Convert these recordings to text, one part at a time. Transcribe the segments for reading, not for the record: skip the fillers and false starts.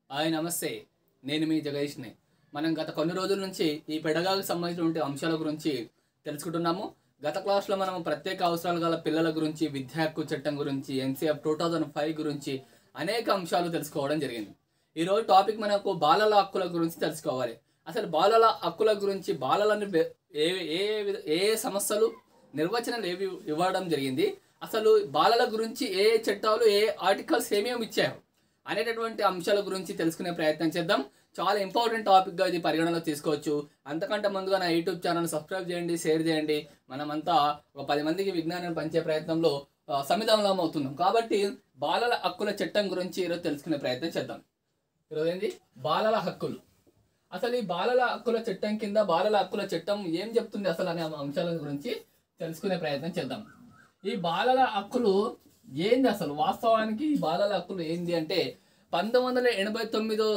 Hi నమస్తే, నేను మీ జగదీష్ని. మనం గత కొన్ని రోజుల నుంచి ఈ పెడగాలకు సంబంధించినటువంటి అంశాల గురించి తెలుసుకుంటున్నాము. గత క్లాస్లో మనం ప్రత్యేక అవసరాలు గల పిల్లల గురించి, విద్యా హక్కు చట్టం గురించి, ఎన్సీఎఫ్ 2005 గురించి అనేక అంశాలు తెలుసుకోవడం జరిగింది. ఈరోజు టాపిక్ మనకు బాలల హక్కుల గురించి తెలుసుకోవాలి. అసలు బాలల హక్కుల గురించి బాలలను ఏ ఏ ఏ సమస్యలు నిర్వచనాలు ఏవి ఇవ్వడం జరిగింది, అసలు బాలల గురించి ఏ చట్టాలు ఏ ఆర్టికల్స్ ఏమేమి ఇచ్చారు అనేటటువంటి అంశాల గురించి తెలుసుకునే ప్రయత్నం చేద్దాం. చాలా ఇంపార్టెంట్ టాపిక్గా ఇది పరిగణనలో తీసుకోవచ్చు. అంతకంటే ముందుగా నా యూట్యూబ్ ఛానల్ సబ్స్క్రైబ్ చేయండి, షేర్ చేయండి. మనమంతా ఒక 10 మందికి విజ్ఞానాన్ని పంచే ప్రయత్నంలో సమిధంలం అవుతున్నాం. కాబట్టి బాలల హక్కుల చట్టం గురించి ఈరోజు తెలుసుకునే ప్రయత్నం చేద్దాం. ఈరోజు ఏంది బాలల హక్కులు. అసలు ఈ బాలల హక్కుల చట్టం కింద బాలల హక్కుల చట్టం ఏం చెప్తుంది అసలు అనే అంశాల గురించి తెలుసుకునే ప్రయత్నం చేద్దాం. ఈ బాలల హక్కులు ఏంది అసలు వాస్తవానికి? ఈ బాలల హక్కులు ఏంది అంటే 1989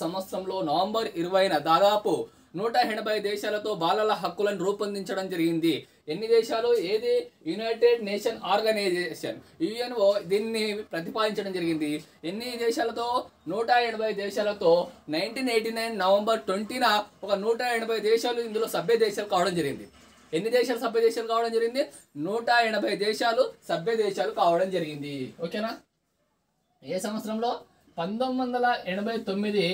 సంవత్సరంలో నవంబర్ 20న దాదాపు 180 దేశాలతో బాలల హక్కులను రూపొందించడం జరిగింది. ఎన్ని దేశాలు? ఏది? యునైటెడ్ నేషన్ ఆర్గనైజేషన్, యుఎన్ఓ దీన్ని ప్రతిపాదించడం జరిగింది. ఎన్ని దేశాలతో? 180 దేశాలతో 1989 నవంబర్ 20న ఒక 180 దేశాలు ఇందులో సభ్య దేశాలు కావడం జరిగింది. ఎన్ని దేశాలు సభ్య దేశాలు కావడం జరిగింది? 180 దేశాలు సభ్య దేశాలు కావడం జరిగింది. ఓకేనా? ఏ సంవత్సరంలో? 1989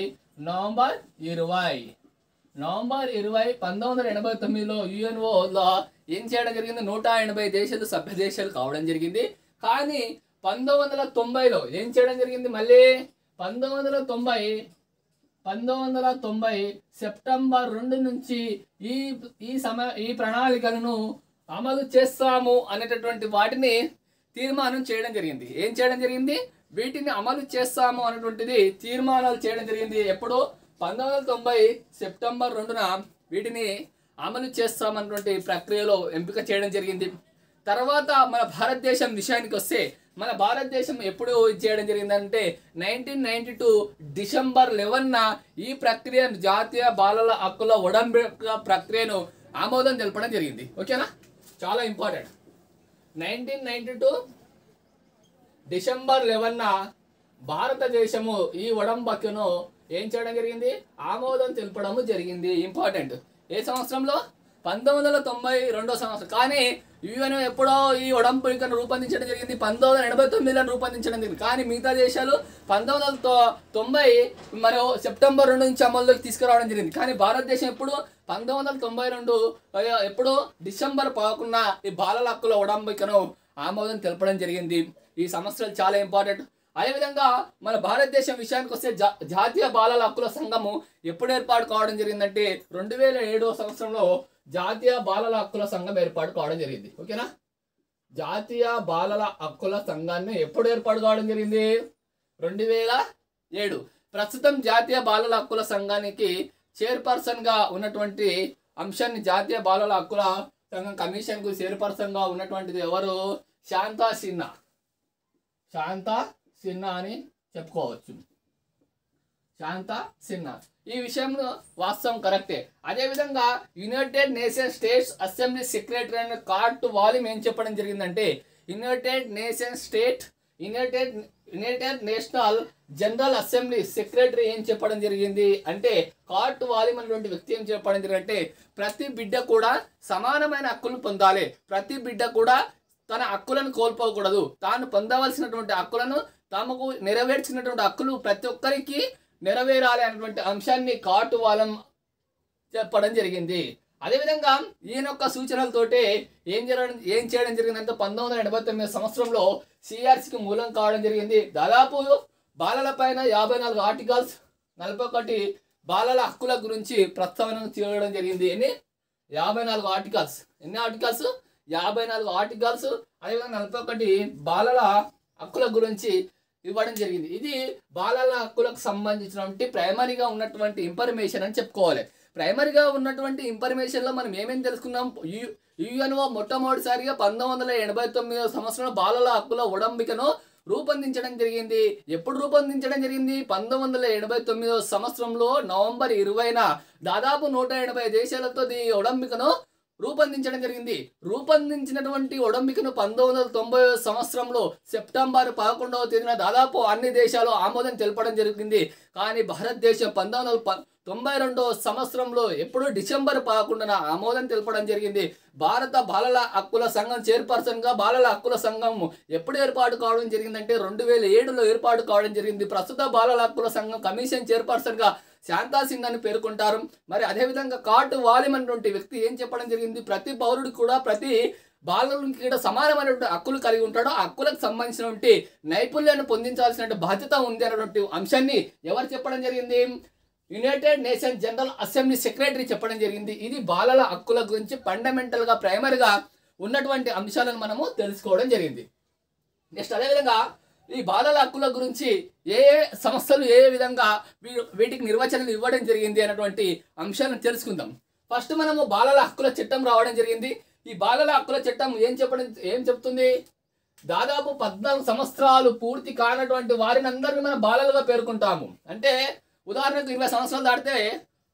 నవంబర్ 20. 1989లో యుఎన్ఓలో ఏం చేయడం జరిగింది? 180 దేశాలు సభ్య దేశాలు కావడం జరిగింది. కానీ 1990లో ఏం చేయడం జరిగింది? మళ్ళీ 1990 సెప్టెంబర్ 2 నుంచి ఈ ప్రణాళికలను అమలు చేస్తాము అనేటటువంటి వాటిని తీర్మానం చేయడం జరిగింది. ఏం చేయడం జరిగింది? వీటిని అమలు చేస్తాము అనేటువంటిది తీర్మానాలు చేయడం జరిగింది. ఎప్పుడు? 1990 సెప్టెంబర్ 2న వీటిని అమలు చేస్తామన్నటువంటి ప్రక్రియలో ఎంపిక చేయడం జరిగింది. తర్వాత మన భారతదేశం విషయానికి వస్తే, మన భారతదేశం ఎప్పుడు చేయడం జరిగిందంటే 1992 డిసెంబర్ 11న ఈ ప్రక్రియను, జాతీయ బాలల హక్కుల ఒడంబడిక ప్రక్రియను ఆమోదం తెలపడం జరిగింది. ఓకేనా? చాలా ఇంపార్టెంట్. 1992 డిసెంబర్ 11న భారతదేశము ఈ ఒడంబడికను ఏం చేయడం జరిగింది? ఆమోదం తెలపడము జరిగింది. ఇంపార్టెంట్. ఏ సంవత్సరంలో? 1992 సంవత్సరం. కానీ యుఎన్ ఎప్పుడో ఈ ఒడంబడికను రూపొందించడం జరిగింది 1989లో రూపొందించడం జరిగింది. కానీ మిగతా దేశాలు 1990 మరో సెప్టెంబర్ 2 నుంచి అమల్లోకి తీసుకురావడం జరిగింది. కానీ భారతదేశం ఎప్పుడు? 1992 ఎప్పుడు? డిసెంబర్ 11న ఈ బాలల హక్కుల ఒడంబడికను ఆమోదం తెలపడం జరిగింది. ఈ సంవత్సరాలు చాలా ఇంపార్టెంట్. అదేవిధంగా మన భారతదేశం విషయానికి వస్తే జాతీయ బాలల హక్కుల సంఘము ఎప్పుడు ఏర్పాటు కావడం జరిగిందంటే 2007 సంవత్సరంలో జాతీయ బాలల హక్కుల సంఘం ఏర్పాటు కావడం జరిగింది. ఓకేనా? జాతీయ బాలల హక్కుల సంఘాన్ని ఎప్పుడు ఏర్పాటు కావడం జరిగింది? 2007. ప్రస్తుతం జాతీయ బాలల హక్కుల సంఘానికి చైర్పర్సన్గా ఉన్నటువంటి అంశాన్ని, జాతీయ బాలల హక్కుల సంఘం కమిషన్కు చైర్పర్సన్గా ఉన్నటువంటిది ఎవరు? శాంతా సిన్హా అని చెప్పుకోవచ్చు. శాంతా సిన్హా. ఈ విషయంలో వాస్తవం కరెక్టే. అదేవిధంగా United nation states assembly secretary అనే కార్ట్ వాల్యూమ్ ఏం చెప్పడం జరిగిందంటే, United national general assembly secretary ఏం చెప్పడం జరిగింది అంటే, కార్ట్ వాల్యూమ్ అనేటువంటి వ్యక్తి ఏం చెప్పడం జరిగిందంటే, ప్రతి బిడ్డ కూడా సమానమైన హక్కులను పొందాలి, ప్రతి బిడ్డ కూడా తన హక్కులను కోల్పోకూడదు, తాను పొందవలసినటువంటి హక్కులను, తమకు నెరవేర్చినటువంటి హక్కులు ప్రతి ఒక్కరికి నెరవేరాలి అనేటువంటి అంశాన్ని కార్ట్ వాల్యూమ్ చెప్పడం జరిగింది. అదేవిధంగా ఈయన యొక్క సూచనలతోటే ఏం చేయడం జరిగిందంటే 1989 సంవత్సరంలో సిఆర్సీకి మూలం కావడం జరిగింది. దాదాపు బాలల పైన 54 ఆర్టికల్స్, 41 బాలల హక్కుల గురించి ప్రస్తావన చేయడం జరిగింది. ఎన్ని? 54 ఆర్టికల్స్. ఎన్ని ఆర్టికల్స్? 54 ఆర్టికల్స్. అదేవిధంగా 41 బాలల హక్కుల గురించి ఇవ్వడం జరిగింది. ఇది బాలల హక్కులకు సంబంధించినటువంటి ప్రైమరీగా ఉన్నటువంటి ఇన్ఫర్మేషన్ అని చెప్పుకోవాలి. ప్రైమరీగా ఉన్నటువంటి ఇన్ఫర్మేషన్లో మనం ఏమేమి తెలుసుకున్నాం? యుఎన్ఓ మొట్టమొదటిసారిగా 1989 సంవత్సరంలో బాలల హక్కుల ఒడంబడికను రూపొందించడం జరిగింది. ఎప్పుడు రూపొందించడం జరిగింది? 1989 సంవత్సరంలో నవంబర్ 20న దాదాపు 180 దేశాలతో ఈ ఒడంబడికను రూపొందించడం జరిగింది. రూపొందించినటువంటి ఒడంపికను 1990 సంవత్సరంలో సెప్టెంబర్ 11వ తేదీన దాదాపు అన్ని దేశాలు ఆమోదం తెలపడం జరిగింది. కానీ భారతదేశం 1992 సంవత్సరంలో ఎప్పుడు డిసెంబర్ 11న ఆమోదం తెలపడం జరిగింది. భారత బాలల హక్కుల సంఘం చైర్పర్సన్గా బాలల హక్కుల సంఘం ఎప్పుడు ఏర్పాటు కావడం జరిగిందంటే 2007లో ఏర్పాటు కావడం జరిగింది. ప్రస్తుత బాలల హక్కుల సంఘం కమిషన్ చైర్పర్సన్గా శాంతా సింగ్ అని పేర్కొంటారు. మరి అదేవిధంగా కార్ట్ వాలిమ్ అనేటువంటి వ్యక్తి ఏం చెప్పడం జరిగింది, ప్రతి పౌరుడు కూడా ప్రతి బాలలకి కూడా సమానమైనటువంటి హక్కులు కలిగి ఉంటాడు. ఆ హక్కులకు సంబంధించినటువంటి నైపుణ్యాన్ని పొందించాల్సిన బాధ్యత ఉంది అన్నటువంటి అంశాన్ని ఎవరు చెప్పడం జరిగింది, United nation general assembly secretary చెప్పడం జరిగింది. ఇది బాలల హక్కుల గురించి ఫండమెంటల్గా ప్రైమరీగా ఉన్నటువంటి అంశాలను మనము తెలుసుకోవడం జరిగింది. నెక్స్ట్ అదేవిధంగా ఈ బాలల హక్కుల గురించి ఏ సంస్థలు ఏ విధంగా వీటికి నిర్వచనాలు ఇవ్వడం జరిగింది అన్నటువంటి అంశాలను తెలుసుకుందాం. ఫస్ట్ మనము బాలల హక్కుల చట్టం రావడం జరిగింది. ఈ బాలల హక్కుల చట్టం ఏం చెప్తుంది, దాదాపు 14 సంవత్సరాలు పూర్తి కానటువంటి వారిని అందరినీ మనం బాలలుగా పేర్కొంటాము. అంటే ఉదాహరణకు 20 సంవత్సరాలు దాటితే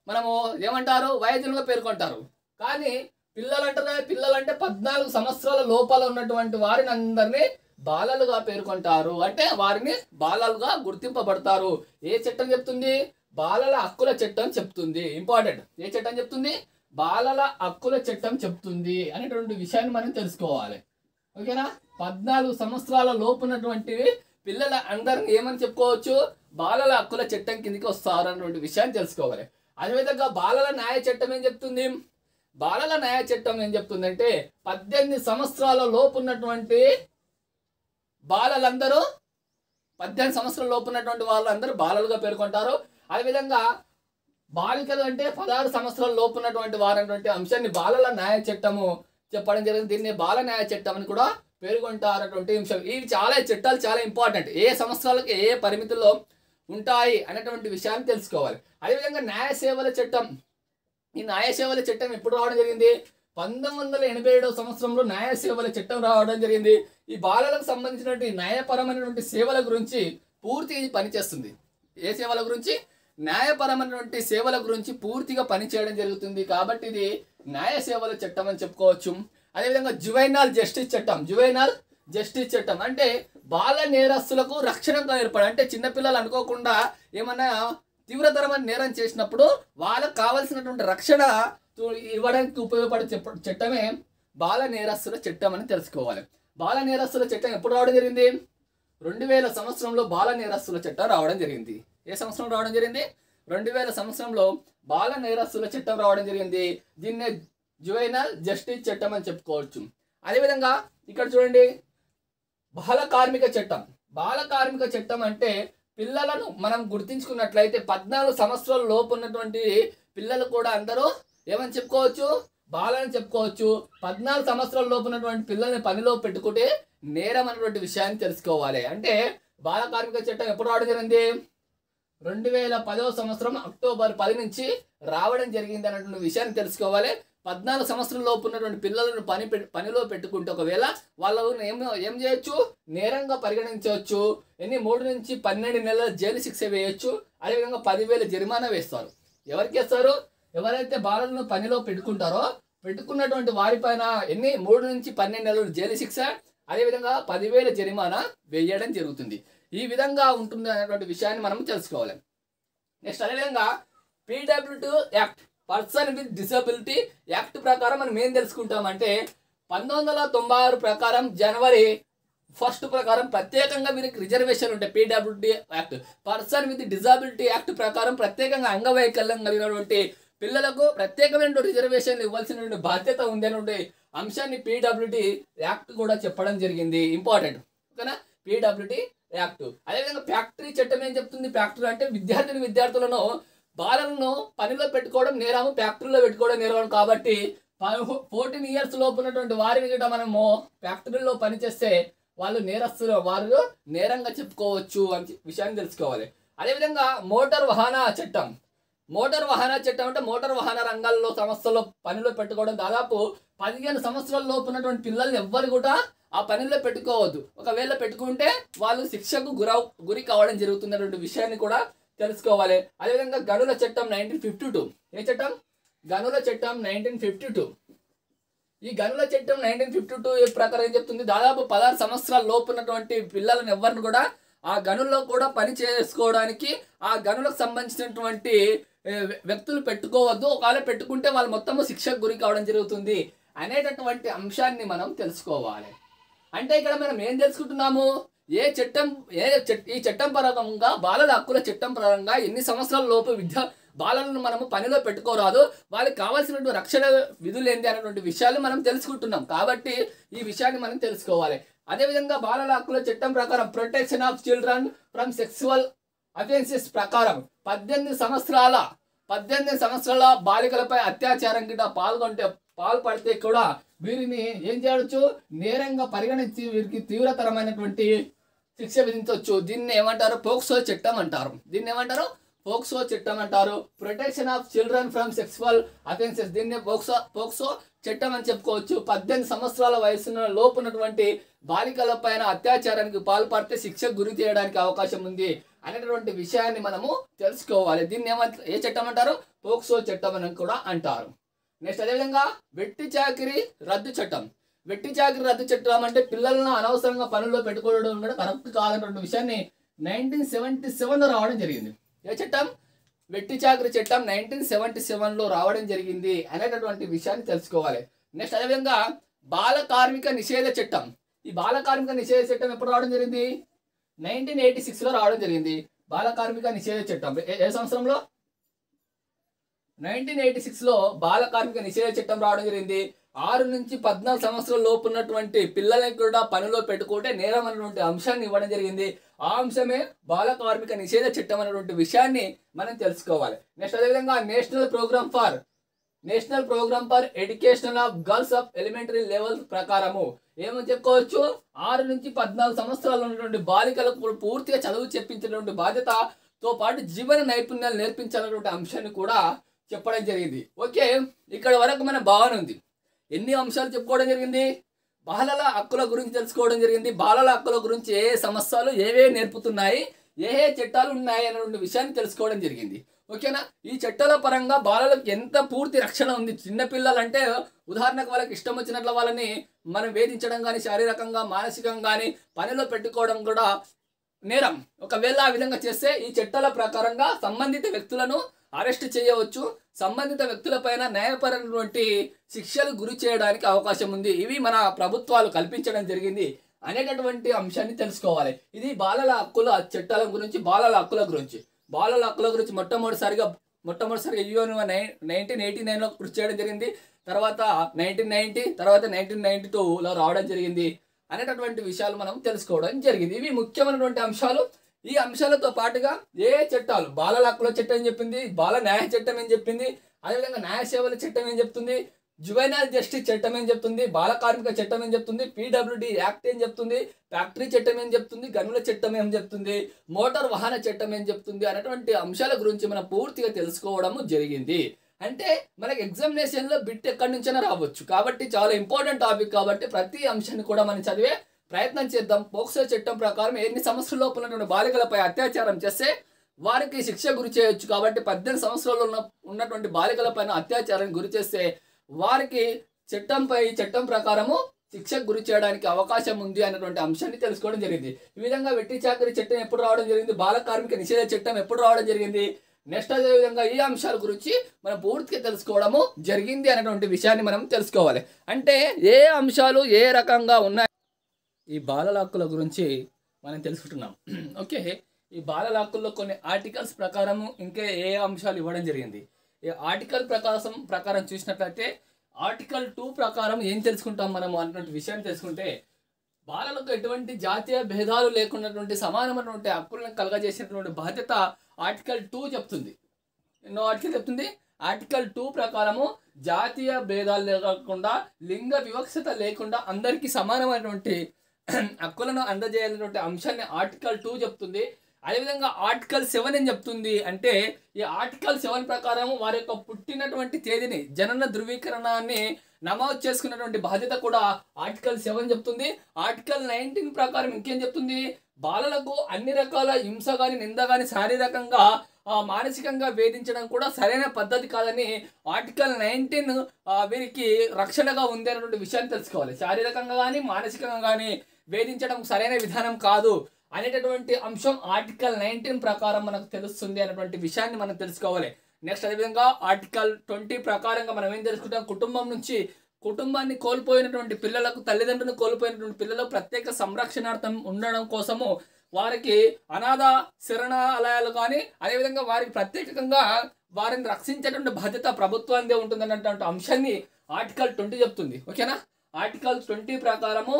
మనము ఏమంటారు, వయోజనులుగా పేర్కొంటారు. కానీ పిల్లలంటే 14 సంవత్సరాల లోపల ఉన్నటువంటి వారిని అందరినీ బాలలుగా పేర్కొంటారు. అంటే వారిని బాలలుగా గుర్తింపబడతారు. ఏ చట్టం చెప్తుంది, బాలల హక్కుల చట్టం చెప్తుంది. ఇంపార్టెంట్, ఏ చట్టం చెప్తుంది, బాలల హక్కుల చట్టం చెప్తుంది అనేటువంటి విషయాన్ని మనం తెలుసుకోవాలి. ఓకేనా, 14 సంవత్సరాల లోపు ఉన్నటువంటి పిల్లల అందరిని ఏమని చెప్పుకోవచ్చు, బాలల హక్కుల చట్టం కిందికి వస్తారు అన్నటువంటి విషయాన్ని తెలుసుకోవాలి. అదేవిధంగా బాలల న్యాయ చట్టం ఏం చెప్తుంది, బాలల న్యాయ చట్టం ఏం చెప్తుందంటే 18 సంవత్సరాల లోపు ఉన్నటువంటి బాలలందరూ 18 సంవత్సరాల లోపు ఉన్నటువంటి వాళ్ళందరూ బాలలుగా పేర్కొంటారు. అదేవిధంగా బాలికలు అంటే 16 సంవత్సరాల లోపు ఉన్నటువంటి వారటువంటి అంశాన్ని బాలల న్యాయ చట్టము చెప్పడం జరిగింది. దీన్ని బాల న్యాయ చట్టం అని కూడా పేర్కొంటారటువంటి అంశం. ఇవి చట్టాలు చాలా ఇంపార్టెంట్. ఏ సంవత్సరాలకు ఏ పరిమితుల్లో ఉంటాయి అనేటువంటి విషయాన్ని తెలుసుకోవాలి. అదేవిధంగా న్యాయ సేవల చట్టం, ఈ న్యాయ సేవల చట్టం ఎప్పుడు రావడం జరిగింది, 1987 సంవత్సరంలో న్యాయ సేవల చట్టం రావడం జరిగింది. ఈ బాలలకు సంబంధించినటువంటి న్యాయపరమైనటువంటి సేవల గురించి పూర్తిగా ఇది పనిచేస్తుంది. ఏ సేవల గురించి, న్యాయపరమైనటువంటి సేవల గురించి పూర్తిగా పనిచేయడం జరుగుతుంది. కాబట్టి ఇది న్యాయ సేవల చట్టం అని చెప్పుకోవచ్చు. అదేవిధంగా జువైనల్ జస్టిస్ చట్టం అంటే బాల నేరస్తులకు రక్షణగా ఏర్పడి, అంటే చిన్నపిల్లలు అనుకోకుండా ఏమన్నా తీవ్రతరమైన నేరం చేసినప్పుడు వాళ్ళకు కావాల్సినటువంటి రక్షణ ఇవ్వడానికి ఉపయోగపడే చట్టమే బాల నేరస్తుల చట్టం అని తెలుసుకోవాలి. బాల నేరస్తుల చట్టం ఎప్పుడు రావడం జరిగింది, 2000 సంవత్సరంలో బాల నేరస్తుల చట్టం రావడం జరిగింది. ఏ సంవత్సరం రావడం జరిగింది, 2000 సంవత్సరంలో బాల నేరస్తుల చట్టం రావడం జరిగింది. దీన్నే జువైనల్ జస్టిస్ చట్టం అని చెప్పుకోవచ్చు. అదేవిధంగా ఇక్కడ చూడండి, బాల కార్మిక చట్టం అంటే పిల్లలను మనం గుర్తించుకున్నట్లయితే 14 సంవత్సరాల లోపు ఉన్నటువంటి పిల్లలు కూడా అందరూ ఏమని చెప్పుకోవచ్చు, బాలని చెప్పుకోవచ్చు. 14 సంవత్సరాల లోపు ఉన్నటువంటి పిల్లల్ని పనిలో పెట్టుకుంటే నేరం అనేటువంటి విషయాన్ని తెలుసుకోవాలి. అంటే బాల కార్మిక చట్టం ఎప్పుడు రావడం జరిగింది, 2010 సంవత్సరం అక్టోబర్ 10 నుంచి రావడం జరిగింది అన్నటువంటి విషయాన్ని తెలుసుకోవాలి. 14 సంవత్సరాల లోపు ఉన్నటువంటి పిల్లలను పనిలో పెట్టుకుంటే ఒకవేళ వాళ్ళను ఏం చేయొచ్చు, నేరంగా పరిగణించవచ్చు. 3 నుంచి 12 నెలల జైలు శిక్ష వేయొచ్చు. అదేవిధంగా 10,000 జరిమానా వేస్తారు. ఎవరికి వేస్తారు, ఎవరైతే బాలలను పనిలో పెట్టుకున్నటువంటి వారిపైన 3 నుంచి 12 నెలల జైలు శిక్ష, అదేవిధంగా 10,000 జరిమానా వేయడం జరుగుతుంది. ఈ విధంగా ఉంటుంది అనేటువంటి విషయాన్ని మనం తెలుసుకోవాలి. నెక్స్ట్ అదేవిధంగా PWD act, person with disability act ప్రకారం మనం ఏం తెలుసుకుంటామంటే 1996 ప్రకారం జనవరి 1 ప్రకారం ప్రత్యేకంగా వీరికి రిజర్వేషన్ ఉంటాయి. PWD act, person with disability act ప్రకారం ప్రత్యేకంగా అంగవైకల్యం కలిగినటువంటి పిల్లలకు ప్రత్యేకమైన రిజర్వేషన్లు ఇవ్వాల్సినటువంటి బాధ్యత ఉంది అనే అంశాన్ని PWD యాక్ట్ కూడా చెప్పడం జరిగింది. ఇంపార్టెంట్, ఓకేనా, PWD యాక్ట్. అదేవిధంగా ఫ్యాక్టరీ చట్టం ఏం చెప్తుంది, ఫ్యాక్టరీ అంటే విద్యార్థులను బాలలను పనిలో పెట్టుకోవడం నేరము, ఫ్యాక్టరీలో పెట్టుకోవడం నేరం. కాబట్టి 14 ఇయర్స్ లోపు ఉన్నటువంటి వారిని కూడా మనము ఫ్యాక్టరీలో పనిచేస్తే వాళ్ళు వారు నేరంగా చెప్పుకోవచ్చు అని విషయాన్ని తెలుసుకోవాలి. అదేవిధంగా మోటార్ వాహన చట్టం అంటే మోటార్ వాహన రంగాల్లో సంస్థల్లో పనిలో పెట్టుకోవడం. దాదాపు 15 సంవత్సరాల లోపు ఉన్నటువంటి పిల్లల్ని ఎవ్వరు కూడా ఆ పనిలో పెట్టుకోవద్దు. ఒకవేళ పెట్టుకుంటే వాళ్ళు శిక్షకు గురి కావడం జరుగుతున్నటువంటి విషయాన్ని కూడా తెలుసుకోవాలి. అదేవిధంగా గనుల చట్టం 1952, ఏ చట్టం, గనుల చట్టం 1952. ఈ గనుల చట్టం 1952 ప్రకారం ఏం చెప్తుంది, దాదాపు 16 సంవత్సరాల లోపు ఉన్నటువంటి పిల్లలను ఎవరిని కూడా ఆ గనుల్లో కూడా పని చేసుకోవడానికి ఆ గనులకు సంబంధించినటువంటి వ్యక్తులు పెట్టుకోవద్దు, ఒకవేళ పెట్టుకుంటే వాళ్ళు మొత్తము శిక్షకు గురి కావడం జరుగుతుంది అనేటటువంటి అంశాన్ని మనం తెలుసుకోవాలి. అంటే ఇక్కడ మనం ఏం తెలుసుకుంటున్నాము, ఈ చట్టం పరంగా బాలల హక్కుల చట్టం పరంగా ఎన్ని సంవత్సరాల లోపు బాలలను మనము పనిలో పెట్టుకోరాదు, వాళ్ళకి కావాల్సినటువంటి రక్షణ విధులు ఏంటి అనేటువంటి విషయాలు మనం తెలుసుకుంటున్నాం. కాబట్టి ఈ విషయాన్ని మనం తెలుసుకోవాలి. అదేవిధంగా బాలల హక్కుల చట్టం ప్రకారం protection of children from sexual offences ప్రకారం 18 సంవత్సరాల బాలికలపై అత్యాచారం కింద పాల్పడితే కూడా వీరిని ఏం చేయవచ్చు, నేరంగా పరిగణించి వీరికి తీవ్రతరమైనటువంటి శిక్ష విధించవచ్చు. దీన్ని ఏమంటారు, పోక్సో చట్టం అంటారు. దీన్ని ఏమంటారు, పోక్సో చట్టం అంటారు. Protection of children from sexual offences, దీన్ని పోక్సో చట్టం అని చెప్పుకోవచ్చు. 18 సంవత్సరాల వయసున్న లోపు ఉన్నటువంటి బాలికల పైన అత్యాచారానికి పాల్పడితే శిక్షకు గురి చేయడానికి అవకాశం ఉంది అనేటువంటి విషయాన్ని మనము తెలుసుకోవాలి. దీన్ని ఏ చట్టం అంటారు, పోక్సో చట్టం అని కూడా అంటారు. నెక్స్ట్ అదేవిధంగా వెట్టి చాకిరీ రద్దు చట్టం. వెట్టి చాకిరీ రద్దు చట్టం అంటే పిల్లలను అనవసరంగా పనుల్లో పెట్టుకోవడం కూడా కరెక్ట్ కాదన్నటువంటి విషయాన్ని 1977లో రావడం జరిగింది. ఏ చట్టం, వెట్టి చాకిరీ చట్టం 1977లో రావడం జరిగింది అనేటటువంటి విషయాన్ని తెలుసుకోవాలి. నెక్స్ట్ అదేవిధంగా బాల కార్మిక నిషేధ చట్టం. ఈ బాల కార్మిక నిషేధ చట్టం ఎప్పుడు రావడం జరిగింది, 1986లో రావడం జరిగింది. బాల కార్మిక నిషేధ చట్టం ఏ సంవత్సరంలో, 1986లో బాల కార్మిక నిషేధ చట్టం రావడం జరిగింది. 6 నుంచి 14 సంవత్సరాల లోపు ఉన్నటువంటి పిల్లలని కూడా పనిలో పెట్టుకుంటే నేరం అనేటువంటి అంశాన్ని ఇవ్వడం జరిగింది. ఆ అంశమే బాల కార్మిక నిషేధ చట్టం అనేటువంటి విషయాన్ని మనం తెలుసుకోవాలి. నెక్స్ట్ అదేవిధంగా national programme for education of girls of elementary level ప్రకారము ఏమని చెప్పుకోవచ్చు, 6 నుంచి 14 సంవత్సరాలు ఉన్నటువంటి బాలికలకు పూర్తిగా చదువు చెప్పించినటువంటి బాధ్యతతో పాటు జీవన నైపుణ్యాలు నేర్పించాలన్నటువంటి అంశాన్ని కూడా చెప్పడం జరిగింది. ఓకే, ఇక్కడ వరకు మన భావన ఉంది. ఎన్ని అంశాలు చెప్పుకోవడం జరిగింది, బాలల హక్కుల గురించి తెలుసుకోవడం జరిగింది. బాలల హక్కుల గురించి ఏ సమస్యలు ఏవే నేర్పుతున్నాయి, ఏ చట్టాలు ఉన్నాయి అనేటువంటి విషయాన్ని తెలుసుకోవడం జరిగింది. ఓకేనా, ఈ చట్టాల పరంగా బాలలకు ఎంత పూర్తి రక్షణ ఉంది. చిన్నపిల్లలు అంటే ఉదాహరణకు వాళ్ళకి ఇష్టం వచ్చినట్ల వాళ్ళని మనం వేధించడం కానీ, శారీరకంగా మానసికంగా కానీ పనిలో పెట్టుకోవడం కూడా నేరం. ఒకవేళ ఆ విధంగా చేస్తే ఈ చట్టాల ప్రకారంగా సంబంధిత వ్యక్తులను అరెస్ట్ చేయవచ్చు, సంబంధిత వ్యక్తులపైన న్యాయపరమైనటువంటి శిక్షలు గురి చేయడానికి అవకాశం ఉంది. ఇవి మన ప్రభుత్వాలు కల్పించడం జరిగింది అనేటటువంటి అంశాన్ని తెలుసుకోవాలి. ఇది బాలల హక్కుల చట్టాల గురించి, బాలల హక్కుల గురించి మొట్టమొదటిసారిగా యుఎన్ 1989లో కృషి చేయడం జరిగింది. తర్వాత 1990, తర్వాత 1992లో రావడం జరిగింది అనేటటువంటి విషయాలు మనం తెలుసుకోవడం జరిగింది. ఇవి ముఖ్యమైనటువంటి అంశాలు. ఈ అంశాలతో పాటుగా ఏ చట్టాలు, బాలల హక్కుల చట్టం ఏం చెప్పింది, బాల న్యాయ చట్టం ఏం చెప్పింది, అదేవిధంగా న్యాయ సేవల చట్టం ఏం చెప్తుంది, జువెనైల్ జస్టిస్ చట్టం ఏం చెప్తుంది, బాల కార్మిక చట్టం ఏం చెప్తుంది, పీడబ్ల్యూడి యాక్ట్ ఏం చెప్తుంది, ఫ్యాక్టరీ చట్టం ఏం చెప్తుంది, గనుల చట్టం ఏం చెప్తుంది, మోటార్ వాహన చట్టం ఏం చెప్తుంది అనేటువంటి అంశాల గురించి మనం పూర్తిగా తెలుసుకోవడము జరిగింది. అంటే మనకి ఎగ్జామినేషన్లో బిట్ ఎక్కడి నుంచైనా రావచ్చు. కాబట్టి చాలా ఇంపార్టెంట్ టాపిక్. కాబట్టి ప్రతి అంశాన్ని కూడా మనం చదివే ప్రయత్నం చేద్దాం. పోక్సో చట్టం ప్రకారం ఎన్ని సంవత్సరాల లోపు ఉన్నటువంటి బాలికలపై అత్యాచారం చేస్తే వారికి శిక్ష గురి చేయొచ్చు. కాబట్టి 18 సంవత్సరాలు ఉన్నటువంటి బాలికలపైన అత్యాచారానికి గురి చేస్తే వారికి చట్టం ప్రకారము శిక్షకు గురి చేయడానికి అవకాశం ఉంది అనేటువంటి అంశాన్ని తెలుసుకోవడం జరిగింది. ఈ విధంగా వెట్టి చాకరీ చట్టం ఎప్పుడు రావడం జరిగింది, బాల కార్మిక నిషేధ చట్టం ఎప్పుడు రావడం జరిగింది, నెక్స్ట్ అదేవిధంగా ఈ అంశాల గురించి మనం పూర్తిగా తెలుసుకోవడము జరిగింది అనేటువంటి విషయాన్ని మనం తెలుసుకోవాలి. అంటే ఏ అంశాలు ఏ రకంగా ఉన్నాయి ఈ బాలల హక్కుల గురించి మనం తెలుసుకుంటున్నాం. ఓకే, ఈ బాలల హక్కుల్లో కొన్ని ఆర్టికల్స్ ప్రకారము ఇంకా ఏ అంశాలు ఇవ్వడం జరిగింది. ఈ ఆర్టికల్ ప్రకారం చూసినట్లయితే ఆర్టికల్ 2 ప్రకారం ఏం తెలుసుకుంటాం మనము అన్నటువంటి విషయాన్ని తెలుసుకుంటే, బాలలకు ఎటువంటి జాతీయ భేదాలు లేకున్నటువంటి సమానమైనటువంటి హక్కులను కలగజేసినటువంటి బాధ్యత ఆర్టికల్ 2 చెప్తుంది. ఎన్నో ఆర్టికల్ చెప్తుంది, ఆర్టికల్ 2 ప్రకారము జాతీయ భేదాలు లేకుండా, లింగ వివక్షత లేకుండా అందరికీ సమానమైనటువంటి హక్కులను అందజేయాలనేటువంటి అంశాన్ని ఆర్టికల్ 2 చెప్తుంది. అదేవిధంగా ఆర్టికల్ 7 ఏం చెప్తుంది అంటే, ఈ ఆర్టికల్ 7 ప్రకారం వారి యొక్క పుట్టినటువంటి తేదీని, జనన ధృవీకరణాన్ని నమోదు చేసుకున్నటువంటి బాధ్యత కూడా ఆర్టికల్ 7 చెప్తుంది. ఆర్టికల్ 19 ప్రకారం ఇంకేం చెప్తుంది, బాలలకు అన్ని రకాల హింస కానీ, నింద కానీ, శారీరకంగా మానసికంగా వేధించడం కూడా సరైన పద్ధతి కాదని ఆర్టికల్ 19 వీరికి రక్షణగా ఉంది అనేటువంటి విషయాన్ని తెలుసుకోవాలి. శారీరకంగా కానీ మానసికంగా కానీ వేధించడం సరైన విధానం కాదు అనేటటువంటి అంశం ఆర్టికల్ 19 ప్రకారం మనకు తెలుస్తుంది అనేటువంటి విషయాన్ని మనం తెలుసుకోవాలి. నెక్స్ట్ అదేవిధంగా ఆర్టికల్ 20 ప్రకారంగా మనం ఏం తెలుసుకుంటాం, కుటుంబాన్ని కోల్పోయినటువంటి పిల్లలకు, తల్లిదండ్రులను కోల్పోయినటువంటి పిల్లలకు ప్రత్యేక సంరక్షణార్థం ఉండడం కోసము వారికి అనాథ శరణాలయాలు కానీ అదేవిధంగా వారికి ప్రత్యేకంగా వారిని రక్షించేటువంటి బాధ్యత ప్రభుత్వానిదే ఉంటుందన్నటువంటి అంశాన్ని ఆర్టికల్ 20 చెప్తుంది. ఓకేనా. ఆర్టికల్ 20 ప్రకారము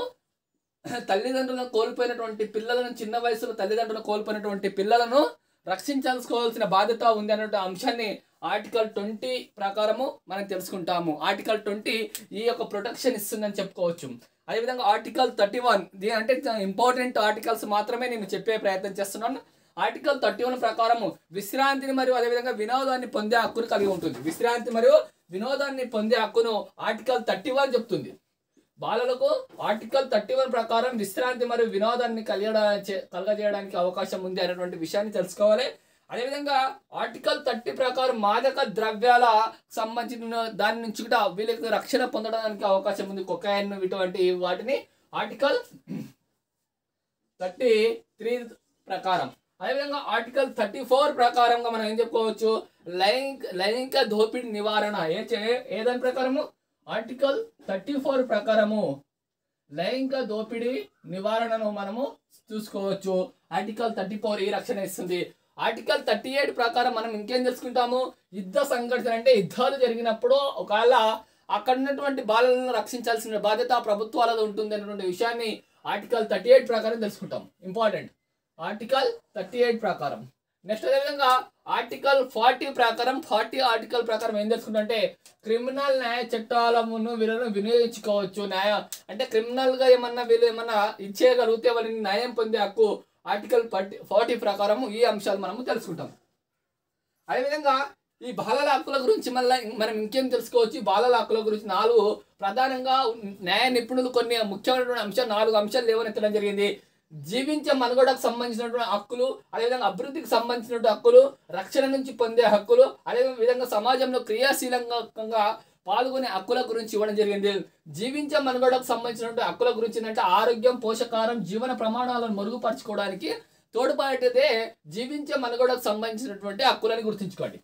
తల్లిదండ్రులను కోల్పోయినటువంటి పిల్లలను, చిన్న వయసులో తల్లిదండ్రులను కోల్పోయినటువంటి పిల్లలను రక్షించాల్సుకోవాల్సిన బాధ్యత ఉంది అన్నటువంటి అంశాన్ని ఆర్టికల్ 20 ప్రకారము మనం తెలుసుకుంటాము. ఆర్టికల్ 20 ఈ యొక్క ప్రొటెక్షన్ ఇస్తుందని చెప్పుకోవచ్చు. అదేవిధంగా ఆర్టికల్ 31 అంటే ఇంపార్టెంట్ ఆర్టికల్స్ మాత్రమే నేను చెప్పే ప్రయత్నం చేస్తున్నాను. ఆర్టికల్ 31 ప్రకారము విశ్రాంతిని మరియు అదేవిధంగా వినోదాన్ని పొందే హక్కును కలిగి ఉంటుంది. విశ్రాంతి మరియు వినోదాన్ని పొందే హక్కును ఆర్టికల్ 31 చెప్తుంది. బాలలకు ఆర్టికల్ 31 ప్రకారం విశ్రాంతి మరియు వినోదాన్ని కలగజేయడానికి అవకాశం ఉంది అనేటువంటి విషయాన్ని తెలుసుకోవాలి. అదేవిధంగా ఆర్టికల్ 30 ప్రకారం మాదక ద్రవ్యాల సంబంధించిన దాని నుంచి కూడా వీళ్ళకి రక్షణ పొందడానికి అవకాశం ఉంది. కొకైన్ ఇటువంటి వాటిని ఆర్టికల్ 33 ప్రకారం. అదేవిధంగా ఆర్టికల్ 34 ప్రకారంగా మనం ఏం చెప్పుకోవచ్చు, లైంగిక దోపిడీ నివారణ ఏదాని ప్రకారము, ఆర్టికల్ 34 ప్రకారము లైంగిక దోపిడీ నివారణను మనము చూసుకోవచ్చు. ఆర్టికల్ 34 ఈ రక్షణ ఇస్తుంది. ఆర్టికల్ 38 ప్రకారం మనం ఇంకేం తెలుసుకుంటాము, యుద్ధ సంఘటన అంటే యుద్ధాలు జరిగినప్పుడు ఒకవేళ అక్కడ ఉన్నటువంటి బాలలను రక్షించాల్సిన బాధ్యత ప్రభుత్వాలది ఉంటుంది అనేటువంటి విషయాన్ని ఆర్టికల్ 38 ప్రకారం తెలుసుకుంటాం. ఇంపార్టెంట్ ఆర్టికల్ 38 ప్రకారం. నెక్స్ట్ అదేవిధంగా ఆర్టికల్ 40 ప్రకారం, 40 ఆర్టికల్ ప్రకారం ఏం తెలుసుకుంటే క్రిమినల్ న్యాయ చట్టాలను వీళ్ళను వినియోగించుకోవచ్చు. అంటే క్రిమినల్గా వీళ్ళు ఏమన్నా ఇచ్చేయగలిగితే వాళ్ళని న్యాయం పొందే హక్కు ఆర్టికల్ 40 ప్రకారం ఈ అంశాలు మనము తెలుసుకుంటాం. అదేవిధంగా ఈ బాలల హక్కుల గురించి మళ్ళీ మనం ఇంకేం తెలుసుకోవచ్చు. బాలల హక్కుల గురించి 4 ప్రధానంగా న్యాయ నిపుణులు కొన్ని ముఖ్యమైనటువంటి అంశాలు 4 అంశాలు లేవనెత్తడం జరిగింది. జీవించే మనుగడకు సంబంధించినటువంటి హక్కులు, అదేవిధంగా అభివృద్ధికి సంబంధించినటువంటి హక్కులు, రక్షణ నుంచి పొందే హక్కులు, అదేవిధంగా సమాజంలో క్రియాశీలంగా పాల్గొనే హక్కుల గురించి ఇవ్వడం జరిగింది. జీవించే మనుగడకు సంబంధించినటువంటి హక్కుల గురించి ఏంటంటే ఆరోగ్యం, పోషకాహారం, జీవన ప్రమాణాలను మెరుగుపరచుకోవడానికి తోడ్పడేదే జీవించే మనుగడకు సంబంధించినటువంటి హక్కులని గుర్తుంచుకోండి.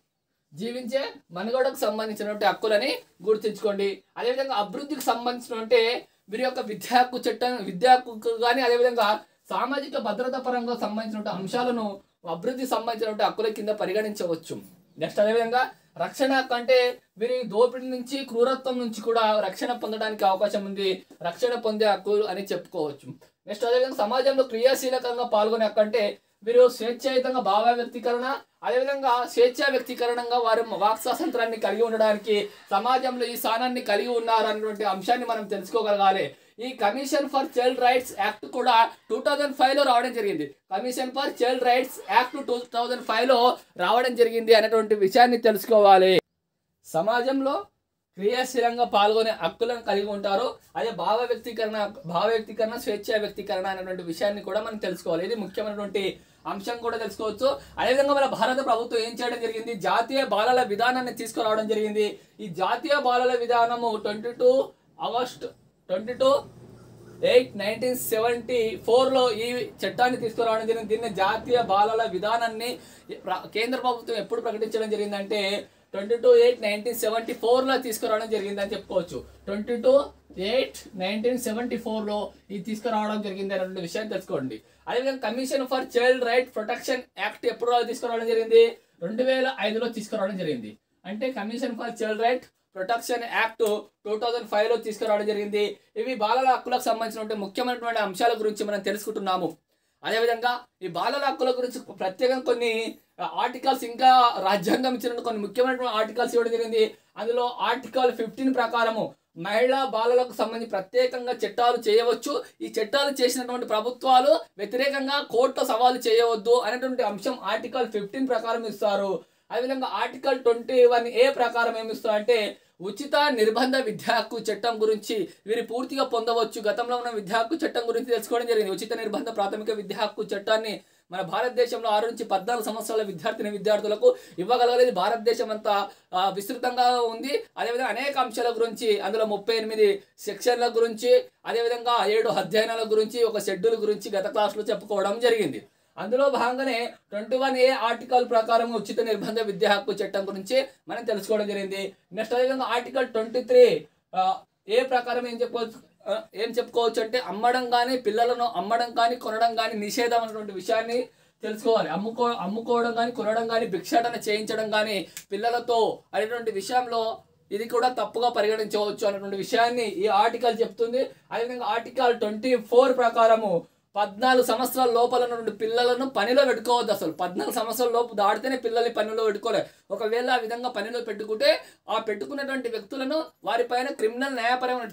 జీవించే మనుగడకు సంబంధించినటువంటి హక్కులని గుర్తుంచుకోండి. అదేవిధంగా అభివృద్ధికి సంబంధించినటువంటి వీరి యొక్క విద్యా హక్కు చట్టం, విద్యా హక్కు కానీ అదేవిధంగా సామాజిక భద్రత పరంగా సంబంధించినటువంటి అంశాలను అభివృద్ధికి సంబంధించినటువంటి హక్కుల కింద పరిగణించవచ్చు. నెక్స్ట్ అదేవిధంగా రక్షణ హక్కు అంటే వీరి దోపిడీ నుంచి, క్రూరత్వం నుంచి కూడా రక్షణ పొందడానికి అవకాశం ఉంది, రక్షణ పొందే హక్కు అని చెప్పుకోవచ్చు. నెక్స్ట్ అదేవిధంగా సమాజంలో క్రియాశీలకంగా పాల్గొనే హక్కు అంటే వీరు స్వేచ్ఛాయుతంగా భావ వ్యక్తీకరణ, అదేవిధంగా స్వేచ్ఛా వ్యక్తీకరణంగా వారు వాక్ స్వాతంత్రాన్ని కలిగి ఉండడానికి సమాజంలో ఈ స్థానాన్ని కలిగి ఉన్నారు అన్నటువంటి అంశాన్ని మనం తెలుసుకోగలగాలి. ఈ commission for child rights act కూడా 2005లో రావడం జరిగింది. Commission for child rights act 2005లో రావడం జరిగింది అనేటువంటి విషయాన్ని తెలుసుకోవాలి. సమాజంలో క్రియాశీలంగా పాల్గొనే హక్కులను కలిగి ఉంటారు. అదే భావ వ్యక్తీకరణ, స్వేచ్ఛా వ్యక్తీకరణ అనేటువంటి విషయాన్ని కూడా మనం తెలుసుకోవాలి. ఇది ముఖ్యమైనటువంటి అంశం కూడా తెలుసుకోవచ్చు. అదేవిధంగా మన భారత ప్రభుత్వం ఏం చేయడం జరిగింది, జాతీయ బాలల విధానాన్ని తీసుకురావడం జరిగింది. ఈ జాతీయ బాలల విధానము 22 ఆగస్టు 22/8/1974లో ఈ చట్టాన్ని తీసుకురావడం జరిగింది. దీన్ని జాతీయ బాలల విధానాన్ని కేంద్ర ప్రభుత్వం ఎప్పుడు ప్రకటించడం జరిగిందంటే 22/8/1974లో తీసుకురావడం జరిగిందని చెప్పుకోవచ్చు. 22/8/1974లో ఇది తీసుకురావడం జరిగింది అనే విషయాన్ని తెలుసుకోండి. అదేవిధంగా commission for child right protection act ఎప్పుడు తీసుకురావడం జరిగింది, 2005లో తీసుకురావడం జరిగింది. అంటే commission for child right protection act 2005లో తీసుకురావడం జరిగింది. ఇవి బాలల హక్కులకు సంబంధించినటువంటి ముఖ్యమైనటువంటి అంశాల గురించి మనం తెలుసుకుంటున్నాము. అదేవిధంగా ఈ బాలల హక్కుల గురించి ప్రత్యేకంగా కొన్ని ఆర్టికల్స్, ఇంకా రాజ్యాంగం ఇచ్చిన కొన్ని ముఖ్యమైనటువంటి ఆర్టికల్స్ ఇవ్వడం జరిగింది. అందులో ఆర్టికల్ 15 ప్రకారము మహిళా బాలలకు సంబంధించి ప్రత్యేకంగా చట్టాలు చేయవచ్చు. ఈ చట్టాలు చేసినటువంటి ప్రభుత్వాలు వ్యతిరేకంగా కోర్టులో సవాలు చేయవద్దు అనేటువంటి అంశం ఆర్టికల్ 15 ప్రకారం ఇస్తారు. అదేవిధంగా ఆర్టికల్ 21A ప్రకారం ఏమి ఇస్తారు అంటే ఉచిత నిర్బంధ విద్యా హక్కు చట్టం గురించి వీరు పూర్తిగా పొందవచ్చు. గతంలో ఉన్న విద్యా హక్కు చట్టం గురించి తెలుసుకోవడం జరిగింది. ఉచిత నిర్బంధ ప్రాథమిక విద్యా హక్కు చట్టాన్ని మన భారతదేశంలో 6 నుంచి 14 సంవత్సరాల విద్యార్థులకు ఇవ్వగలగలేదు. భారతదేశం అంతా విస్తృతంగా ఉంది. అదేవిధంగా అనేక అంశాల గురించి, అందులో 38 సెక్షన్ల గురించి, అదేవిధంగా 7 అధ్యయనాల గురించి, ఒక షెడ్యూల్ గురించి గత క్లాసులో చెప్పుకోవడం జరిగింది. అందులో భాగంగానే 21A ఆర్టికల్ ప్రకారం ఉచిత నిర్బంధ విద్యా హక్కు చట్టం గురించి మనం తెలుసుకోవడం జరిగింది. నెక్స్ట్ అదేవిధంగా ఆర్టికల్ 23A ప్రకారం ఏం చెప్పుకోవచ్చు అంటే పిల్లలను అమ్మడం కానీ కొనడం కానీ నిషేధం అనేటువంటి విషయాన్ని తెలుసుకోవాలి. అమ్ముకోవడం కానీ కొనడం కానీ భిక్షాటన చేయించడం కానీ పిల్లలతో అనేటువంటి విషయంలో ఇది కూడా తప్పుగా పరిగణించవచ్చు అనేటువంటి విషయాన్ని ఈ ఆర్టికల్ చెప్తుంది. అదేవిధంగా ఆర్టికల్ 24 ప్రకారము 14 సంవత్సరాల లోపల నుండి పిల్లలను పనిలో పెట్టుకోవద్దు. అసలు 14 సంవత్సరాల లోపు దాటితేనే పిల్లల్ని పనిలో పెట్టుకోలేదు. ఒకవేళ ఆ విధంగా పనిలో పెట్టుకుంటే ఆ పెట్టుకున్నటువంటి వ్యక్తులను వారిపైన క్రిమినల్ న్యాయపరమైన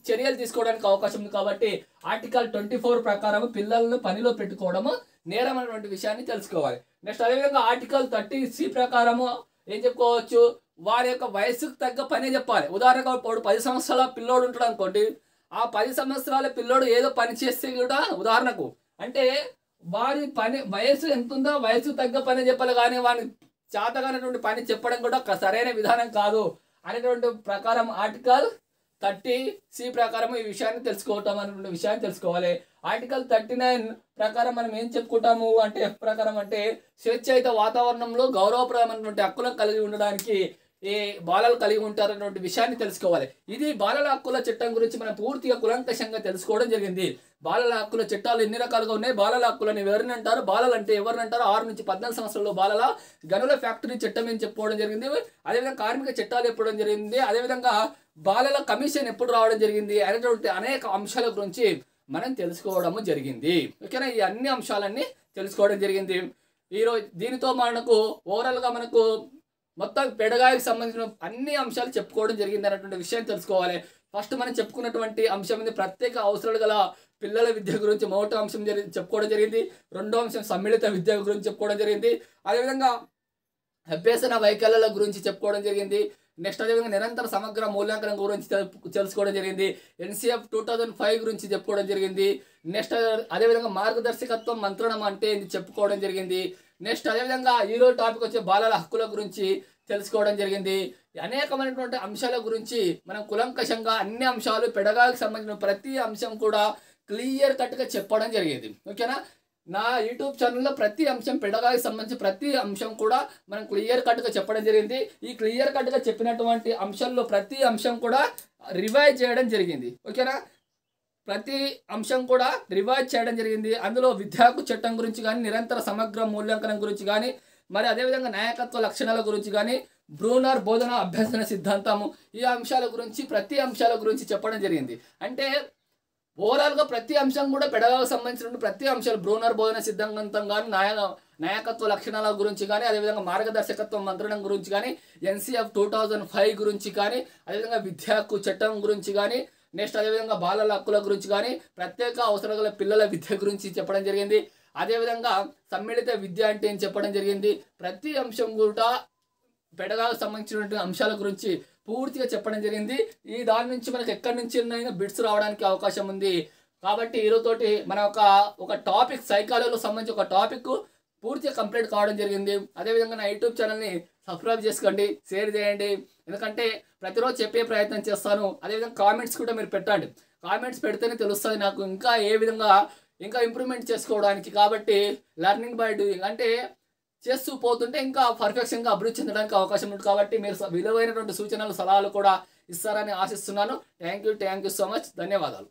చర్యలు తీసుకోవడానికి అవకాశం ఉంది. కాబట్టి ఆర్టికల్ 24 ప్రకారం పిల్లలను పనిలో పెట్టుకోవడము నేరం అనేటువంటి విషయాన్ని తెలుసుకోవాలి. నెక్స్ట్ అదేవిధంగా ఆర్టికల్ 30C ప్రకారము ఏం చెప్పుకోవచ్చు, వారి యొక్క వయసుకు తగ్గ పని చెప్పాలి. ఉదాహరణకు 10 సంవత్సరాల పిల్లోడు ఉంటాడు అనుకోండి, ఆ 10 సంవత్సరాల పిల్లోడు ఏదో పని చేస్తే కూడా ఉదాహరణకు అంటే వారి పని వయసు ఎంత ఉందో వయసు తగ్గ పని చెప్పాలి. కానీ వారిని చేతగానటువంటి పని చెప్పడం కూడా సరైన విధానం కాదు అనేటువంటి ప్రకారం ఆర్టికల్ 30C ప్రకారం ఈ విషయాన్ని తెలుసుకోవటం అనేటువంటి విషయాన్ని తెలుసుకోవాలి. ఆర్టికల్ 39 ప్రకారం మనం ఏం చెప్పుకుంటాము అంటే F ప్రకారం అంటే స్వేచ్ఛాయుత వాతావరణంలో గౌరవప్రదమైనటువంటి హక్కులను కలిగి ఉండడానికి ఏ బాలలు కలిగి ఉంటారన్నటువంటి విషయాన్ని తెలుసుకోవాలి. ఇది బాలల హక్కుల చట్టం గురించి మనం పూర్తిగా కులంకషంగా తెలుసుకోవడం జరిగింది. బాలల హక్కుల చట్టాలు ఎన్ని రకాలుగా ఉన్నాయి, బాలల హక్కులను ఎవరిని అంటారు, బాలలు అంటే ఎవరిని అంటారు, 6 నుంచి 14 సంవత్సరాల్లో బాలల గనుల ఫ్యాక్టరీ చట్టం ఏం చెప్పుకోవడం జరిగింది, అదేవిధంగా కార్మిక చట్టాలు చెప్పడం జరిగింది, అదేవిధంగా బాలల కమిషన్ ఎప్పుడు రావడం జరిగింది అనేటువంటి అనేక అంశాల గురించి మనం తెలుసుకోవడము జరిగింది. ఓకేనా, ఈ అన్ని అంశాలన్నీ తెలుసుకోవడం జరిగింది. ఈరోజు దీనితో మనకు ఓవరాల్గా మనకు మొత్తం పెడగాయికి సంబంధించిన అన్ని అంశాలు చెప్పుకోవడం జరిగింది అనేటువంటి విషయం తెలుసుకోవాలి. ఫస్ట్ మనం చెప్పుకున్నటువంటి అంశం ఇది ప్రత్యేక అవసరాలు గల పిల్లల విద్య గురించి మొదటి అంశం చెప్పుకోవడం జరిగింది. రెండో అంశం సమ్మిళిత విద్య గురించి చెప్పుకోవడం జరిగింది. అదేవిధంగా అభ్యసన వైకల్యాల గురించి చెప్పుకోవడం జరిగింది. నెక్స్ట్ అదేవిధంగా నిరంతర సమగ్ర మూల్యాంకనం గురించి తెలుసుకోవడం జరిగింది. NCF 2005 గురించి చెప్పుకోవడం జరిగింది. నెక్స్ట్ అదేవిధంగా మార్గదర్శకత్వం మంత్రణం అంటే చెప్పుకోవడం జరిగింది. నెక్స్ట్ అదేవిధంగా ఈరోజు టాపిక్ వచ్చే బాలల హక్కుల గురించి తెలుసుకోవడం జరిగింది. అనేకమైనటువంటి అంశాల గురించి మనం కులంకషంగా అన్ని అంశాలు పెడగాకి సంబంధించిన ప్రతి అంశం కూడా క్లియర్ కట్గా చెప్పడం జరిగింది. ఓకేనా, నా యూట్యూబ్ ఛానల్లో ప్రతి అంశం పెడగాకి సంబంధించి ప్రతి అంశం కూడా మనం క్లియర్ కట్గా చెప్పడం జరిగింది. ఈ క్లియర్ కట్గా చెప్పినటువంటి అంశాల్లో ప్రతి అంశం కూడా రివైజ్ చేయడం జరిగింది. ఓకేనా, ప్రతి అంశం కూడా రివైజ్ చేయడం జరిగింది. అందులో విద్యా హక్కు చట్టం గురించి కానీ, నిరంతర సమగ్ర మూల్యాంకనం గురించి కానీ, మరి అదేవిధంగా నాయకత్వ లక్షణాల గురించి కానీ, బ్రూనర్ బోధన అభ్యసన సిద్ధాంతము, ఈ అంశాల గురించి ప్రతి అంశాల గురించి చెప్పడం జరిగింది. అంటే ఓవరాల్గా ప్రతి అంశం కూడా పెడగాకు సంబంధించిన ప్రతి అంశాలు బ్రూనర్ బోధన సిద్ధాంతం కానీ, నాయకత్వ లక్షణాల గురించి కానీ, అదేవిధంగా మార్గదర్శకత్వం మంత్రణం గురించి కానీ, NCF 2005 గురించి కానీ, అదేవిధంగా విద్యా హక్కు చట్టం గురించి కానీ, నెక్స్ట్ అదేవిధంగా బాలల హక్కుల గురించి కానీ, ప్రత్యేక అవసరాల గల పిల్లల విద్య గురించి చెప్పడం జరిగింది. అదేవిధంగా సమ్మిళిత విద్య అంటే ఏం చెప్పడం జరిగింది. ప్రతి అంశం కూడా పెడగాకు సంబంధించినటువంటి అంశాల గురించి పూర్తిగా చెప్పడం జరిగింది. ఈ దాని నుంచి మనకు ఎక్కడి నుంచి బిట్స్ రావడానికి అవకాశం ఉంది. కాబట్టి ఈరోజుతోటి మన ఒక టాపిక్ సైకాలజీలో సంబంధించి ఒక టాపిక్ పూర్తిగా కంప్లీట్ కావడం జరిగింది. అదేవిధంగా నా యూట్యూబ్ ఛానల్ని సబ్స్క్రైబ్ చేసుకోండి, షేర్ చేయండి. ఎందుకంటే ప్రతిరోజు చెప్పే ప్రయత్నం చేస్తాను. అదేవిధంగా కామెంట్స్ కూడా మీరు పెట్టండి. కామెంట్స్ పెడితేనే తెలుస్తుంది నాకు ఇంకా ఏ విధంగా ఇంకా ఇంప్రూవ్మెంట్ చేసుకోవడానికి. కాబట్టి లెర్నింగ్ బై డూయింగ్ అంటే చేస్తూ పోతుంటే ఇంకా పర్ఫెక్షన్గా అభివృద్ధి చెందడానికి అవకాశం ఉంటుంది. కాబట్టి మీరు విలువైనటువంటి సూచనలు సలహాలు కూడా ఇస్తారని ఆశిస్తున్నాను. Thank you so much. ధన్యవాదాలు.